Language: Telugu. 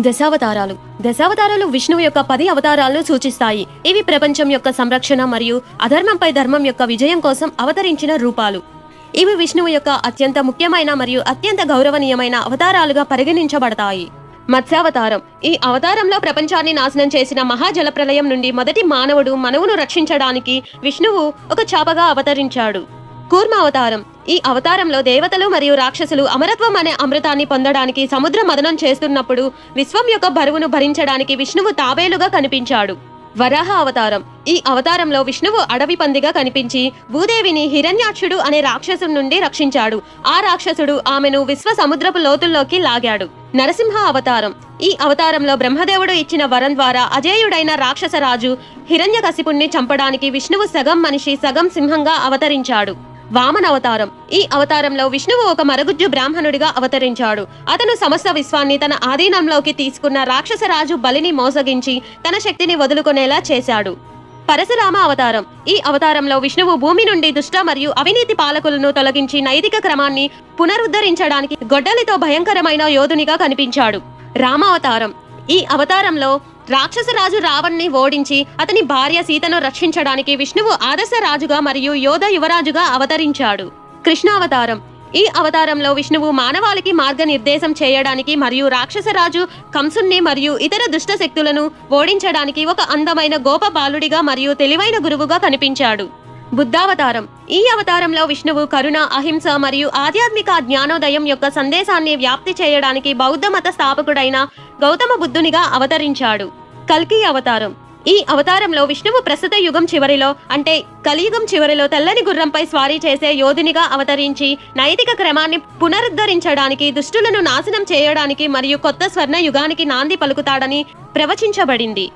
దశావతారాలు దశావతారాలు విష్ణువు యొక్క 10 అవతారాలను సూచిస్తాయి. ఇవి ప్రపంచం యొక్క సంరక్షణ మరియు అధర్మంపై ధర్మం యొక్క విజయం కోసం అవతరించిన రూపాలు. ఇవి విష్ణువు యొక్క అత్యంత ముఖ్యమైన మరియు అత్యంత గౌరవనీయమైన అవతారాలుగా పరిగణించబడతాయి. మత్స్యావతారం ఈ అవతారంలో ప్రపంచాన్ని నాశనం చేసిన మహాజలప్రలయం నుండి మొదటి మానవుడు మనువును రక్షించడానికి విష్ణువు ఒక చాపగా అవతరించాడు. కూర్మ అవతారం ఈ అవతారంలో దేవతలు మరియు రాక్షసులు అమరత్వం అనే అమృతాన్ని పొందడానికి సముద్ర మదనం చేస్తున్నప్పుడు విశ్వం యొక్క బరువును భరించడానికి విష్ణువు తాబేలుగా కనిపించాడు. వరాహ అవతారం ఈ అవతారంలో విష్ణువు అడవి పందిగా కనిపించి భూదేవిని హిరణ్యాక్షుడు అనే రాక్షసుడి నుండి రక్షించాడు. ఆ రాక్షసుడు ఆమెను విశ్వ సముద్రపు లోతుల్లోకి లాగాడు. నరసింహ అవతారం ఈ అవతారంలో బ్రహ్మదేవుడు ఇచ్చిన వరం ద్వారా అజేయుడైన రాక్షసరాజు హిరణ్యకశిపుణ్ణి చంపడానికి విష్ణువు సగం మనిషి సగం సింహంగా అవతరించాడు. వామన అవతారం ఈ అవతారంలో విష్ణువు ఒక మరుగుజ్జు బ్రాహ్మణుడిగా అవతరించాడు. అతను సమస్త విశ్వాన్ని తన ఆధీనంలోకి తీసుకున్న రాక్షసరాజు బలిని మోసగించి తన శక్తిని వదులుకునేలా చేశాడు. పరశురామ అవతారం ఈ అవతారంలో విష్ణువు భూమి నుండి దుష్ట మరియు అవినీతి పాలకులను తొలగించి నైతిక క్రమాన్ని పునరుద్ధరించడానికి గొడ్డలితో భయంకరమైన యోధునిగా కనిపించాడు. రామావతారం ఈ అవతారంలో రాక్షసరాజు రావణ్ణి ఓడించి అతని భార్య సీతను రక్షించడానికి విష్ణువు ఆదర్శ రాజుగా మరియు యోధ యువరాజుగా అవతరించాడు. కృష్ణావతారం ఈ అవతారంలో విష్ణువు మానవాళికి మార్గనిర్దేశం చేయడానికి మరియు రాక్షసరాజు కంసుణ్ణి మరియు ఇతర దుష్ట శక్తులను ఓడించడానికి ఒక అందమైన గోప బాలుడిగా మరియు తెలివైన గురువుగా కనిపించాడు. బుద్ధావతారం ఈ అవతారంలో విష్ణువు కరుణ, అహింస మరియు ఆధ్యాత్మిక జ్ఞానోదయం యొక్క సందేశాన్ని వ్యాప్తి చేయడానికి బౌద్ధ మత స్థాపకుడైన గౌతమ బుద్ధునిగా అవతరించాడు. కల్కి అవతారం ఈ అవతారంలో విష్ణువు ప్రస్తుత యుగం చివరిలో అంటే కలియుగం చివరిలో తెల్లని గుర్రంపై స్వారీ చేసే యోధునిగా అవతరించి నైతిక క్రమాన్ని పునరుద్ధరించడానికి, దుష్టులను నాశనం చేయడానికి మరియు కొత్త స్వర్ణ యుగానికి నాంది పలుకుతాడని ప్రవచించబడింది.